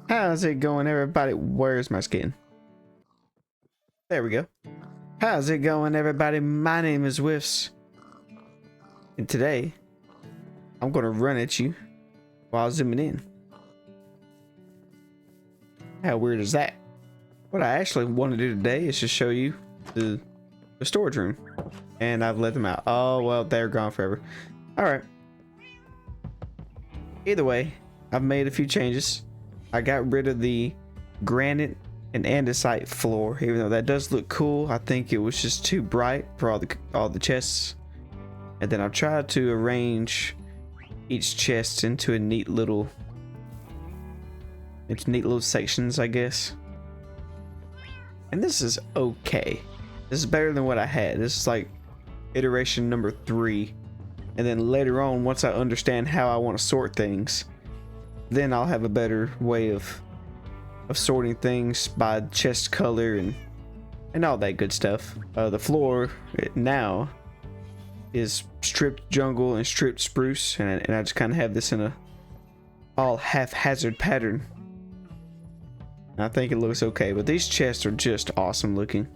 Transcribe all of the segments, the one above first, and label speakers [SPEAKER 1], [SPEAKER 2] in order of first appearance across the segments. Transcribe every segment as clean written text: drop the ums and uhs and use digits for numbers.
[SPEAKER 1] How's it going, everybody? Where's my skin? There we go. How's it going, everybody? My name is Whiffs. And today, I'm going to run at you while zooming in. How weird is that? What I actually want to do today is just show you the storage room. And I've let them out. Oh, well, they're gone forever. Alright. Either way, I've made a few changes. I got rid of the granite and andesite floor, even though that does look cool. I think it was just too bright for all the chests. And then I've tried to arrange each chest into neat little sections, I guess. And this is okay. This is better than what I had. This is like iteration number 3. And then later on, once I understand how I want to sort things, then I'll have a better way of sorting things by chest color and all that good stuff. The floor now is stripped jungle and stripped spruce, and I just kind of have this in a all haphazard pattern. And I think it looks okay, but these chests are just awesome looking.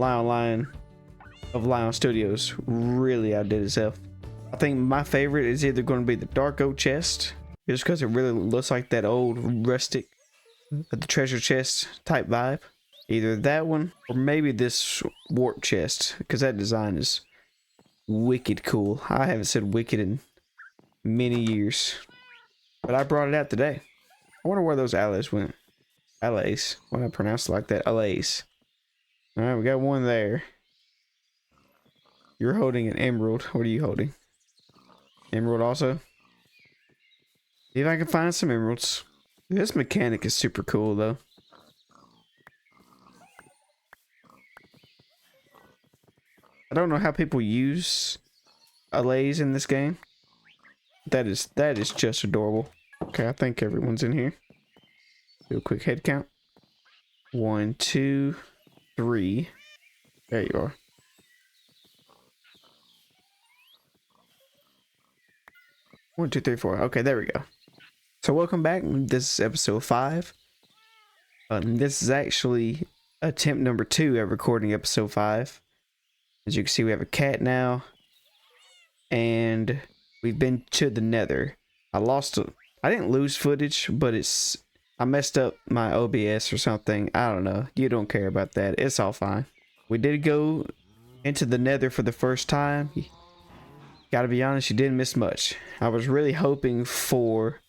[SPEAKER 1] Lion Studios really outdid itself. I think my favorite is either going to be the dark oak chest, just because it really looks like that old rustic, the treasure chest type vibe. Either that one or maybe this warp chest, because that design is wicked cool. I haven't said wicked in many years, but I brought it out today. I wonder where those allays went. Allays. Why did I pronounce it like that? Allays. Alright, we got one there. You're holding an emerald. What are you holding? Emerald also? See if I can find some emeralds. This mechanic is super cool though. I don't know how people use allays in this game. That is just adorable. Okay, I think everyone's in here. Do a quick head count. 1, 2, 3. There you are. One, two, three, four. Okay, there we go. So welcome back. This is episode 5. This is actually attempt number 2 at recording episode 5. As you can see, we have a cat now, and we've been to the Nether. I didn't lose footage, but I messed up my OBS or something. I don't know. You don't care about that. It's all fine. We did go into the Nether for the first time. Gotta be honest, you didn't miss much. I was really hoping for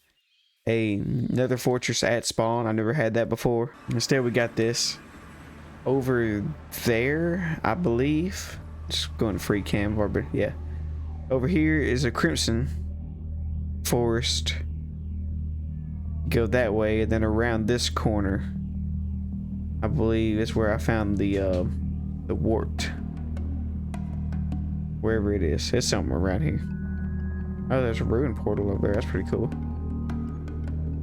[SPEAKER 1] a nether fortress at spawn. I never had that before. Instead, we got this over there, I believe. Just going to free cam, but yeah. Over here is a crimson forest. Go that way, and then around this corner, I believe is where I found the warped. Wherever it is, it's somewhere around here. Oh, there's a ruin portal over there. That's pretty cool.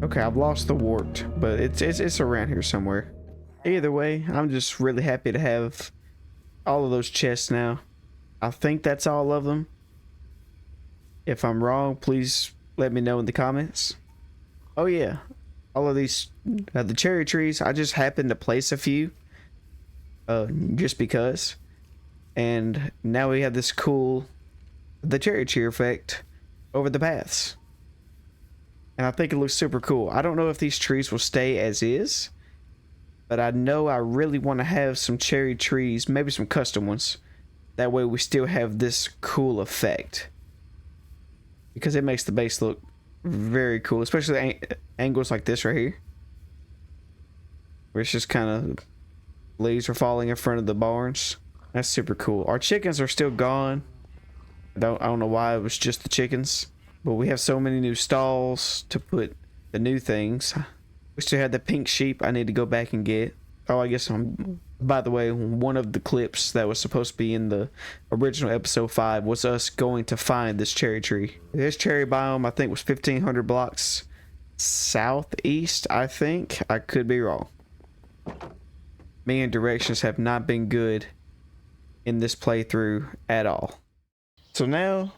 [SPEAKER 1] Okay, I've lost the warped, but it's around here somewhere. Either way, I'm just really happy to have all of those chests now. I think that's all of them. If I'm wrong, please let me know in the comments. Oh yeah, all of these, the cherry trees, I just happened to place a few, just because. And now we have this cool, the cherry tree effect over the paths. And I think it looks super cool. I don't know if these trees will stay as is, but I know I really want to have some cherry trees, maybe some custom ones. That way we still have this cool effect. Because it makes the base look very cool, especially angles like this right here. Where it's just kind of leaves are falling in front of the barns. That's super cool. Our chickens are still gone. I don't know why it was just the chickens. But we have so many new stalls to put the new things. We still had the pink sheep I need to go back and get. Oh, I guess by the way, one of the clips that was supposed to be in the original episode 5 was us going to find this cherry tree. This cherry biome, I think, was 1,500 blocks southeast, I think. I could be wrong. Me and directions have not been good in this playthrough at all. So now,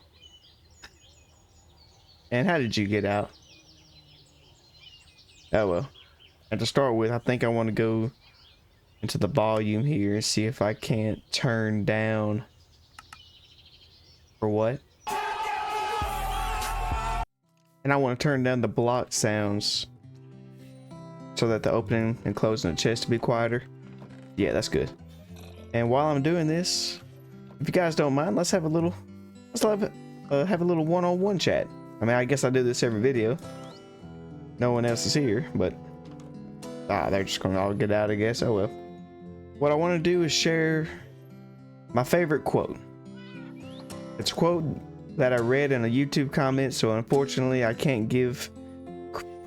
[SPEAKER 1] and how did you get out? Oh well. And to start with, I think I want to go into the volume here and see if I can't turn down for what. And I want to turn down the block sounds so that the opening and closing the chest to be quieter. Yeah, that's good. And while I'm doing this, if you guys don't mind, let's have a little one-on-one chat. I mean, I guess I do this every video. No one else is here, but they're just gonna all get out, I guess. Oh well. What I want to do is share my favorite quote. It's a quote that I read in a YouTube comment, so unfortunately I can't give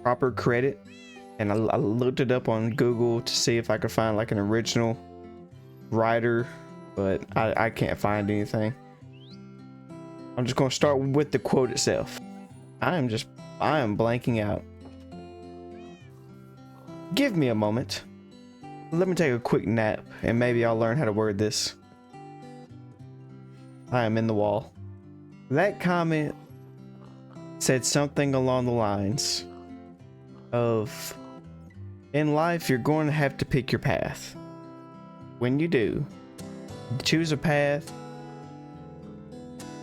[SPEAKER 1] proper credit. And I looked it up on Google to see if I could find like an original writer, but I can't find anything. I'm just gonna start with the quote itself. I am blanking out. Give me a moment. Let me take a quick nap and maybe I'll learn how to word this. I am in the wall. That comment said something along the lines of, in life you're going to have to pick your path. When you do, choose a path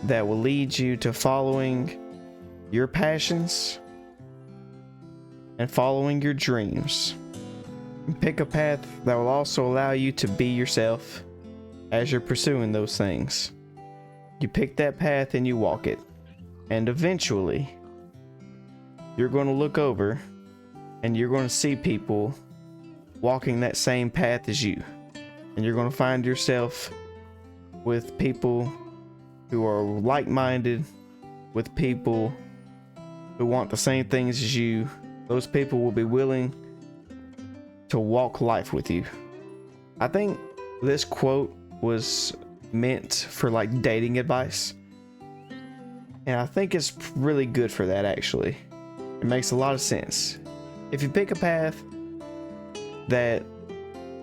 [SPEAKER 1] that will lead you to following your passions and following your dreams. Pick a path that will also allow you to be yourself as you're pursuing those things. You pick that path and you walk it. And eventually, you're going to look over and you're going to see people walking that same path as you. And you're going to find yourself with people who are like-minded, with people who want the same things as you. Those people will be willing to walk life with you. I think this quote was meant for like dating advice, and I think it's really good for that. Actually, it makes a lot of sense. If you pick a path that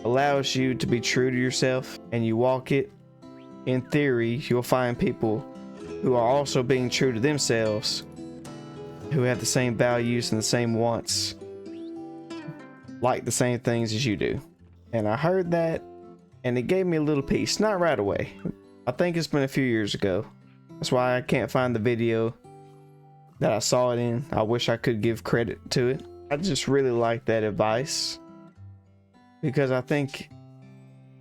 [SPEAKER 1] allows you to be true to yourself and you walk it, in theory you'll find people who are also being true to themselves, who have the same values and the same wants, like the same things as you do. And I heard that and it gave me a little peace. Not right away. I think it's been a few years ago. That's why I can't find the video that I saw it in. I wish I could give credit to it. I just really like that advice because I think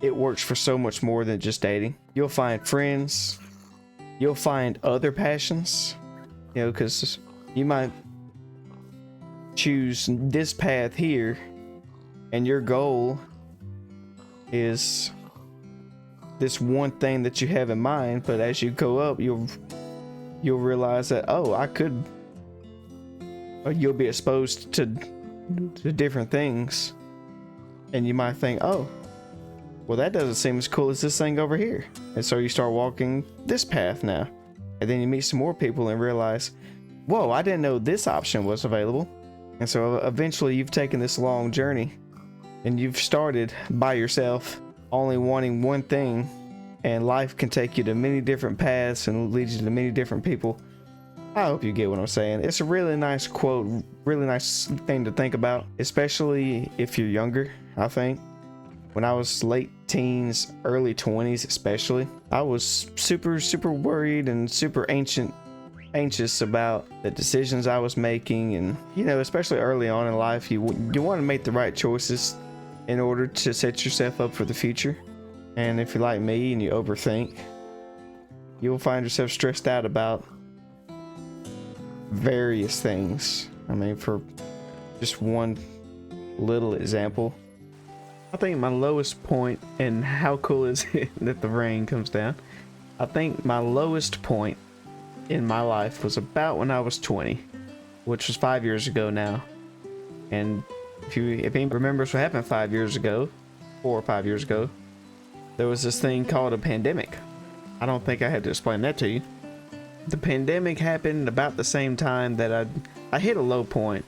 [SPEAKER 1] it works for so much more than just dating. You'll find friends, you'll find other passions, you know, because you might choose this path here and your goal is this one thing that you have in mind, but as you go up you'll realize that, oh, I could, or you'll be exposed to different things and you might think, oh, well, that doesn't seem as cool as this thing over here, and so you start walking this path now, and then you meet some more people and realize, whoa, I didn't know this option was available. And so eventually you've taken this long journey and you've started by yourself only wanting one thing, and life can take you to many different paths and lead you to many different people. I hope you get what I'm saying. It's a really nice quote, really nice thing to think about, especially if you're younger. I think when I was late teens, early 20s especially, I was super worried and super anxious about the decisions I was making. And you know, especially early on in life, you want to make the right choices in order to set yourself up for the future. And if you're like me and you overthink, you'll find yourself stressed out about various things. I mean, for just one little example, I think my lowest point, and how cool is it that the rain comes down? I think my lowest point in my life was about when I was 20, which was 5 years ago now. And if anyone remembers what happened 5 years ago, 4 or 5 years ago, there was this thing called a pandemic. I don't think I had to explain that to you. The pandemic happened about the same time that I hit a low point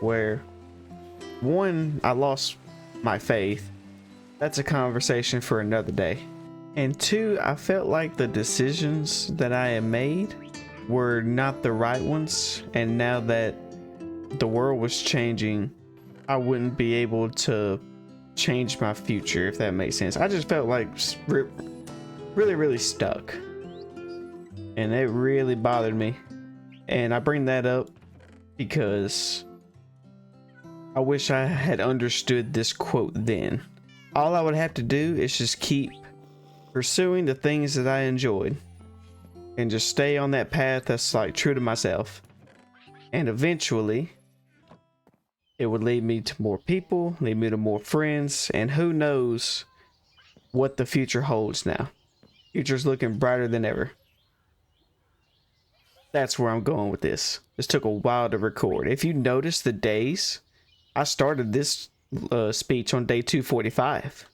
[SPEAKER 1] where, one, I lost my faith. That's a conversation for another day. And two, I felt like the decisions that I had made were not the right ones. And now that the world was changing, I wouldn't be able to change my future, if that makes sense. I just felt like really stuck, and it really bothered me. And I bring that up because I wish I had understood this quote then. All I would have to do is just keep pursuing the things that I enjoyed and just stay on that path that's like true to myself. And eventually it would lead me to more people, lead me to more friends, and who knows what the future holds now. Future's looking brighter than ever. That's where I'm going with this. This took a while to record. If you notice the days, I started this speech on day 245.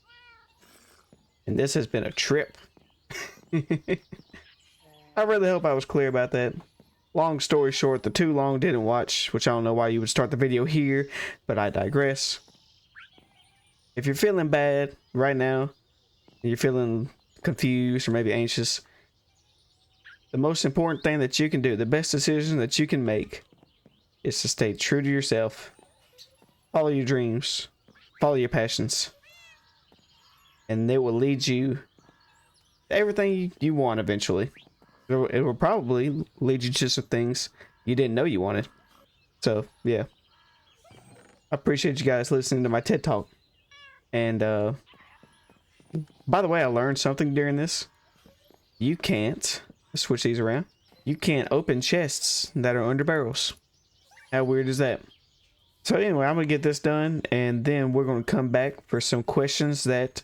[SPEAKER 1] And this has been a trip. I really hope I was clear about that. Long story short, the too long didn't watch, which I don't know why you would start the video here, but I digress. If you're feeling bad right now, you're feeling confused or maybe anxious, the most important thing that you can do, the best decision that you can make, is to stay true to yourself. Follow your dreams. Follow your passions. And they will lead you to everything you want eventually. It will probably lead you to some things you didn't know you wanted. So, yeah. I appreciate you guys listening to my TED Talk. And, by the way, I learned something during this. You can't, let's switch these around. You can't open chests that are under barrels. How weird is that? So anyway, I'm going to get this done, and then we're going to come back for some questions that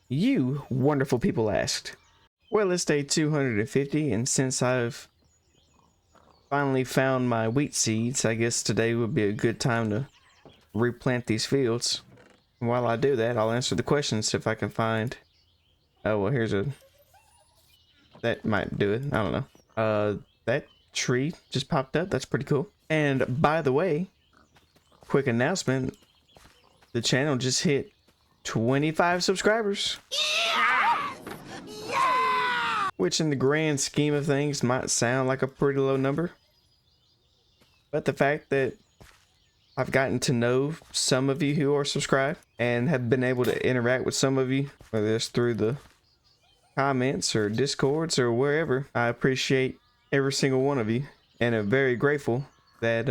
[SPEAKER 1] you wonderful people asked. Well, it's day 250, and since I've finally found my wheat seeds, I guess today would be a good time to replant these fields. And while I do that, I'll answer the questions if I can find... Oh, well, here's a... That might do it. I don't know. That tree just popped up. That's pretty cool. And by the way, quick announcement. The channel just hit 25 subscribers. Which in the grand scheme of things might sound like a pretty low number. But the fact that I've gotten to know some of you who are subscribed and have been able to interact with some of you, whether it's through the comments or discords or wherever, I appreciate every single one of you, and I'm very grateful that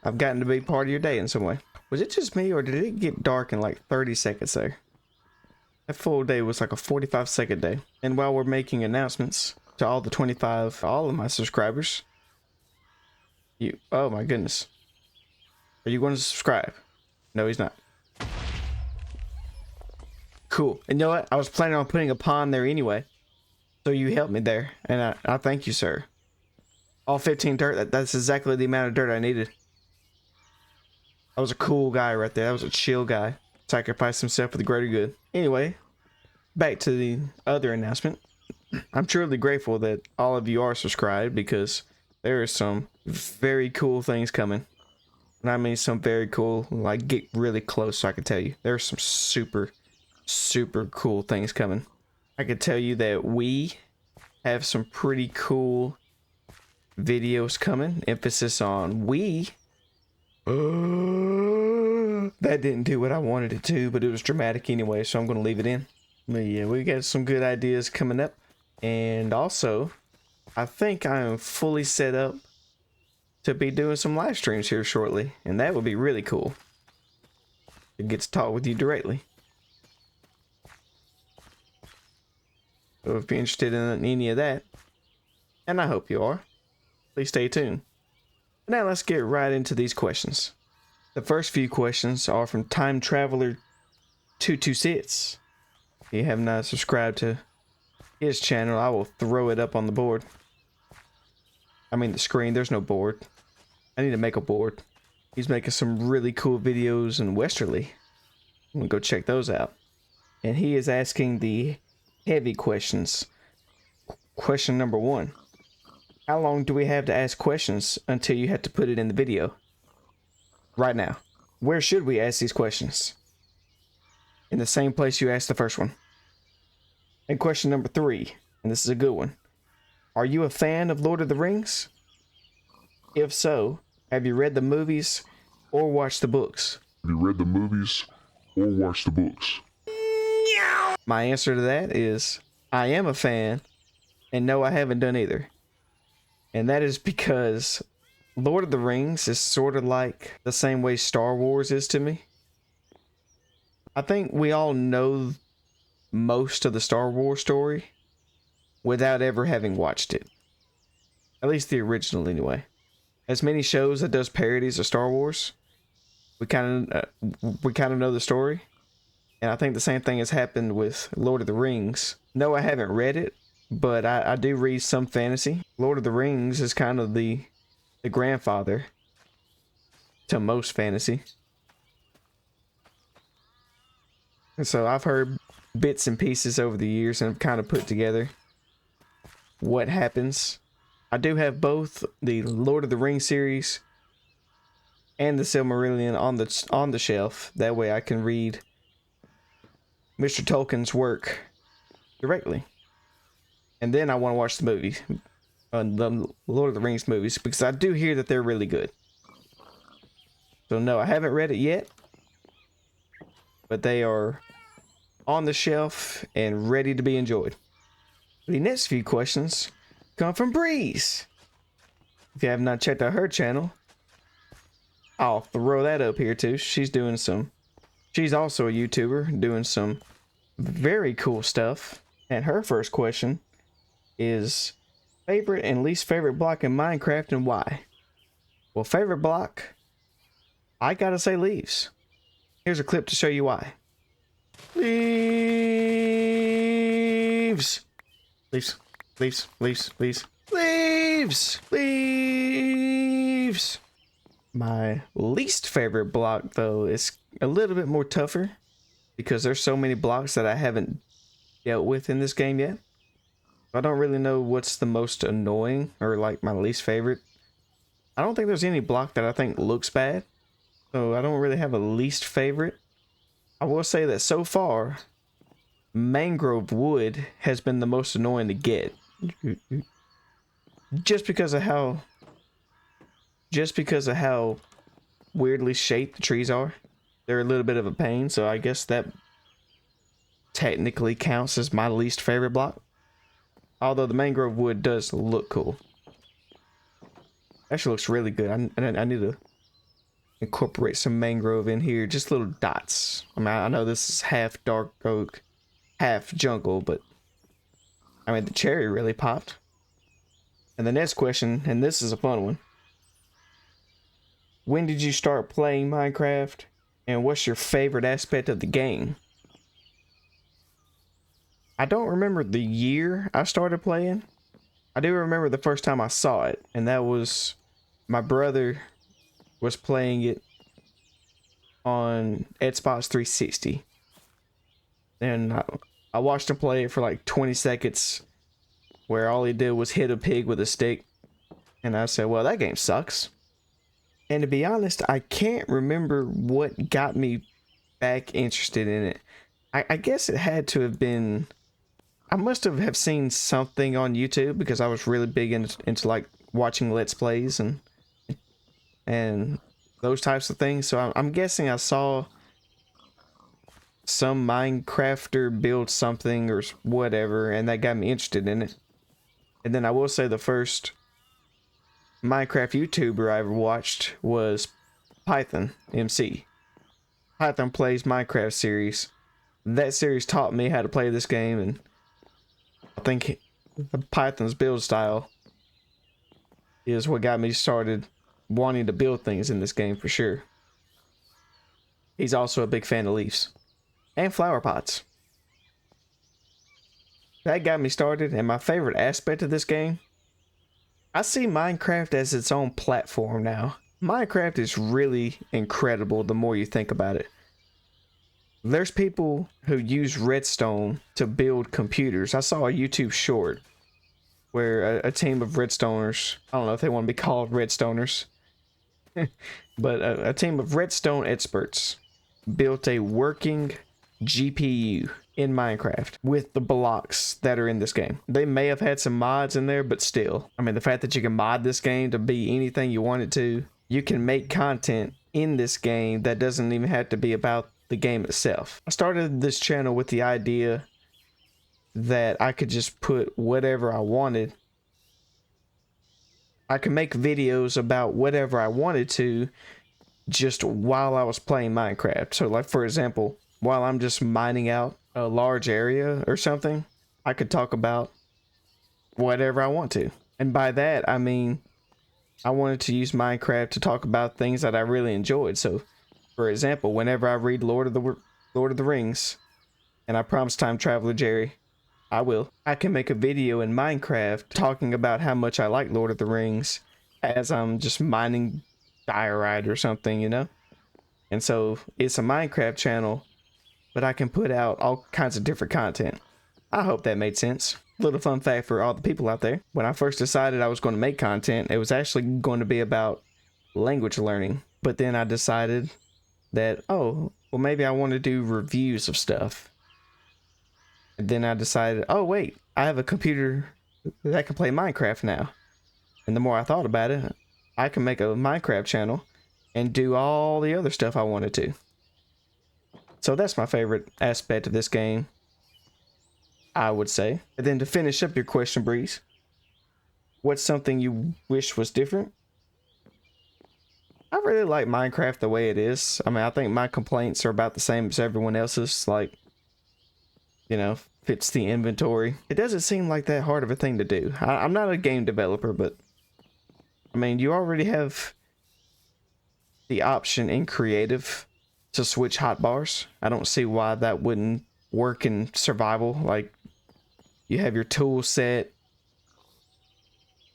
[SPEAKER 1] I've gotten to be part of your day in some way. Was it just me, or did it get dark in like 30 seconds there? That full day was like a 45-second day. And while we're making announcements to all the 25, all of my subscribers, oh my goodness. Are you going to subscribe? No, he's not. Cool. And you know what? I was planning on putting a pond there anyway. So you helped me there. And I thank you, sir. All 15 dirt. That's exactly the amount of dirt I needed. That was a cool guy right there. That was a chill guy. Sacrificed himself for the greater good. Anyway, back to the other announcement. I'm truly grateful that all of you are subscribed, because there are some very cool things coming. And I mean some very cool, like get really close so I can tell you. There are some super cool things coming. I can tell you that we have some pretty cool videos coming. Emphasis on we. That didn't do what I wanted it to, but it was dramatic anyway, so I'm going to leave it in. But yeah, we got some good ideas coming up. And also, I think I am fully set up to be doing some live streams here shortly, and that would be really cool. It gets to talk with you directly. So if you're interested in any of that, and I hope you are, please stay tuned. Now let's get right into these questions. The first few questions are from Time Traveler 226. If you have not subscribed to his channel, I will throw it up on the board. I mean the screen. There's no board. I need to make a board. He's making some really cool videos in Westerly. I'm gonna go check those out. And he is asking the heavy questions. Question number 1. How long do we have to ask questions until you have to put it in the video? Right now. Where should we ask these questions? In the same place you asked the first one. And question number 3, and this is a good one. Are you a fan of Lord of the Rings? If so, have you read the movies or watched the books?
[SPEAKER 2] Have you read the movies or watched the books?
[SPEAKER 1] My answer to that is I am a fan, and no, I haven't done either. And that is because Lord of the Rings is sort of like the same way Star Wars is to me. I think we all know most of the Star Wars story without ever having watched it. At least the original anyway. As many shows that does parodies of Star Wars, we kind of know the story. And I think the same thing has happened with Lord of the Rings. No, I haven't read it, but I do read some fantasy. Lord of the Rings is kind of the grandfather to most fantasy. And so I've heard bits and pieces over the years and I've kind of put together what happens. I do have both the Lord of the Rings series and the Silmarillion on the shelf. That way I can read Mr. Tolkien's work directly. And then I want to watch the movies, the Lord of the Rings movies, because I do hear that they're really good. So no, I haven't read it yet, but they are on the shelf and ready to be enjoyed. The next few questions come from Breeze. If you have not checked out her channel, I'll throw that up here too. She's also a YouTuber doing some very cool stuff. And her first question is favorite and least favorite block in Minecraft and why? Well, favorite block, I gotta say leaves. Here's a clip to show you why. Leaves. Leaves. Leaves. Leaves. Leaves. Leaves. Leaves. My least favorite block, though, is a little bit more tougher because there's so many blocks that I haven't dealt with in this game yet. I don't really know what's the most annoying or like my least favorite. I don't think there's any block that I think looks bad, so I don't really have a least favorite. I will say that so far, mangrove wood has been the most annoying to get. Just because of how weirdly shaped the trees are. They're a little bit of a pain, so I guess that technically counts as my least favorite block. Although the mangrove wood does look cool. Actually looks really good. I need to incorporate some mangrove in here. Just little dots. I mean, I know this is half dark oak, half jungle, but I mean, the cherry really popped. And the next question, and this is a fun one. When did you start playing Minecraft? And what's your favorite aspect of the game? I don't remember the year I started playing. I do remember the first time I saw it, and that was my brother was playing it on Xbox 360. And I watched him play it for like 20 seconds, where all he did was hit a pig with a stick. And I said, well, that game sucks. And to be honest, I can't remember what got me back interested in it. I guess it had to have been... I must have seen something on YouTube because I was really big into like watching Let's Plays and those types of things. So I'm guessing I saw some Minecrafter build something or whatever, and that got me interested in it. And then I will say the first Minecraft YouTuber I ever watched was Python MC. Python Plays Minecraft series. That series taught me how to play this game, and I think Python's build style is what got me started wanting to build things in this game for sure. He's also a big fan of leaves and flower pots. That got me started, and my favorite aspect of this game, I see Minecraft as its own platform now. Minecraft is really incredible the more you think about it. There's people who use redstone to build computers. I saw a YouTube short where a team of redstoners, I don't know if they want to be called redstoners, but a team of redstone experts built a working GPU in Minecraft with the blocks that are in this game. They may have had some mods in there, but still. I mean, the fact that you can mod this game to be anything you want it to, you can make content in this game that doesn't even have to be about the game itself. I started this channel with the idea that I could just put whatever I wanted. I could make videos about whatever I wanted to just while I was playing Minecraft. So like, for example, while I'm just mining out a large area or something, I could talk about whatever I want to. And by that, I mean, I wanted to use Minecraft to talk about things that I really enjoyed. So, for example, whenever I read Lord of the Rings, and I promise Time Traveler Jerry, I will. I can make a video in Minecraft talking about how much I like Lord of the Rings as I'm just mining diorite or something, you know? And so it's a Minecraft channel, but I can put out all kinds of different content. I hope that made sense. Little fun fact for all the people out there. When I first decided I was going to make content, it was actually going to be about language learning. But then I decided that, oh, well, maybe I want to do reviews of stuff. And then I decided, oh wait, I have a computer that can play Minecraft now. And the more I thought about it, I can make a Minecraft channel and do all the other stuff I wanted to. So that's my favorite aspect of this game, I would say. And then to finish up your question, Breeze, what's something you wish was different? I really like Minecraft the way it is. I mean, I think my complaints are about the same as everyone else's. Like, you know, fits the inventory. It doesn't seem like that hard of a thing to do. I'm not a game developer, but I mean, you already have the option in creative to switch hotbars. I don't see why that wouldn't work in survival. Like, you have your tool set,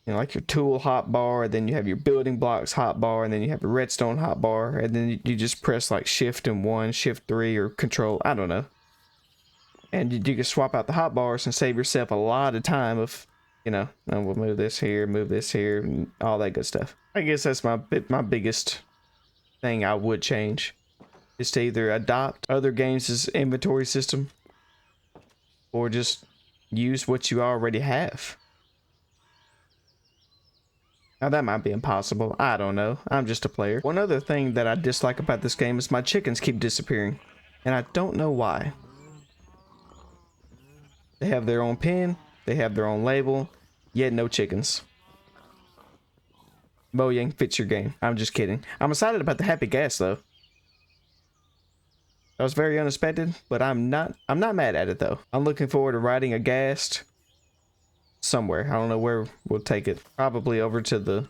[SPEAKER 1] you know, like your tool hotbar, then you have your building blocks hotbar, and then you have your redstone hotbar, and then you just press like shift and 1, shift 3, or control, I don't know. And you can swap out the hotbars and save yourself a lot of time of, you know, oh, we'll move this here, and all that good stuff. I guess that's my biggest thing I would change, is to either adopt other games' inventory system or just use what you already have. Now that might be impossible, I don't know, I'm just a player. One other thing that I dislike about this game is my chickens keep disappearing, and I don't know why. They have their own pen, they have their own label, yet no chickens. Mojang fits your game. I'm just kidding. I'm excited about the happy gas though. That was very unexpected, but I'm not mad at it though. I'm looking forward to riding a ghast somewhere. I don't know where we'll take it. Probably over to the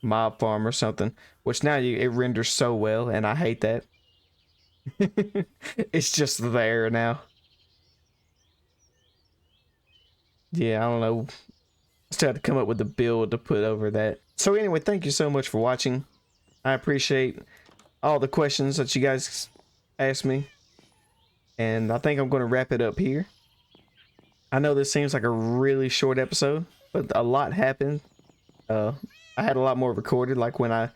[SPEAKER 1] mob farm or something, which now it renders so well, and I hate that. It's just there now. Yeah, I don't know. Still have to come up with a build to put over that. So anyway, thank you so much for watching. I appreciate all the questions that you guys asked me. And I think I'm going to wrap it up here. I know this seems like a really short episode, but a lot happened. I had a lot more recorded, like when I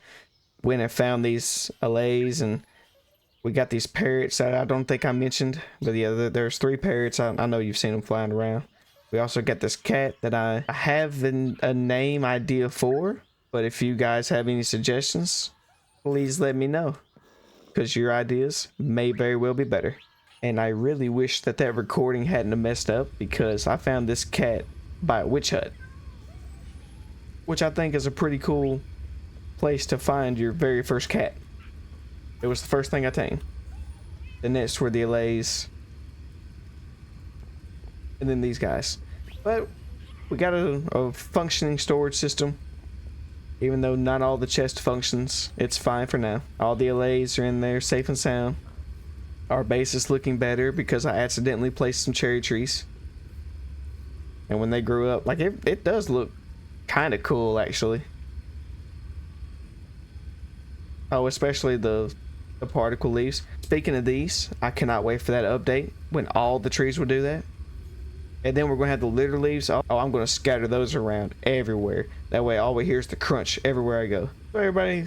[SPEAKER 1] went and found these allays, and we got these parrots that I don't think I mentioned. But yeah, there's 3 parrots. I know you've seen them flying around. We also got this cat that I have a name idea for, but if you guys have any suggestions, please let me know, because your ideas may very well be better. And I really wish that recording hadn't messed up, because I found this cat by a witch hut, which I think is a pretty cool place to find your very first cat. It was the first thing I tamed. The next were the allays, and then these guys. But we got a functioning storage system. Even though not all the chest functions, it's fine for now. All the allays are in there safe and sound. Our base is looking better because I accidentally placed some cherry trees, and when they grew up, like, it does look kind of cool actually. Oh, especially the particle leaves. Speaking of these, I cannot wait for that update when all the trees will do that. And then we're going to have the litter leaves. Oh, I'm going to scatter those around everywhere. That way all we hear is the crunch everywhere I go. So everybody,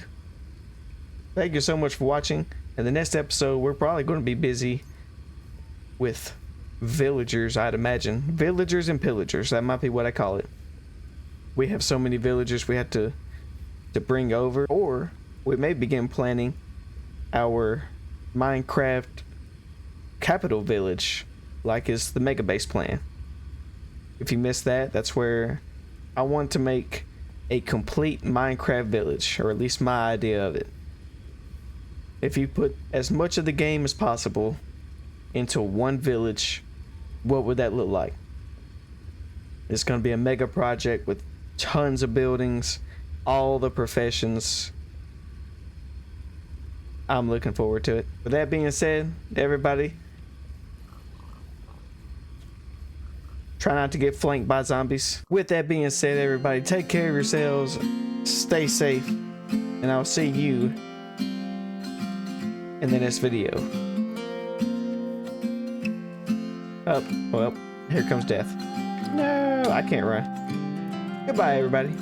[SPEAKER 1] thank you so much for watching. In the next episode, we're probably going to be busy with villagers, I'd imagine. Villagers and pillagers, that might be what I call it. We have so many villagers we have to bring over. Or we may begin planning our Minecraft capital village, like is the mega base plan. If you missed that, that's where I want to make a complete Minecraft village, or at least my idea of it. If you put as much of the game as possible into one village, what would that look like? It's going to be a mega project with tons of buildings, all the professions. I'm looking forward to it. With that being said, everybody, try not to get flanked by zombies. With that being said, everybody, take care of yourselves, stay safe, and I'll see you in the next video. Oh, well, here comes death. No, I can't run. Goodbye, everybody.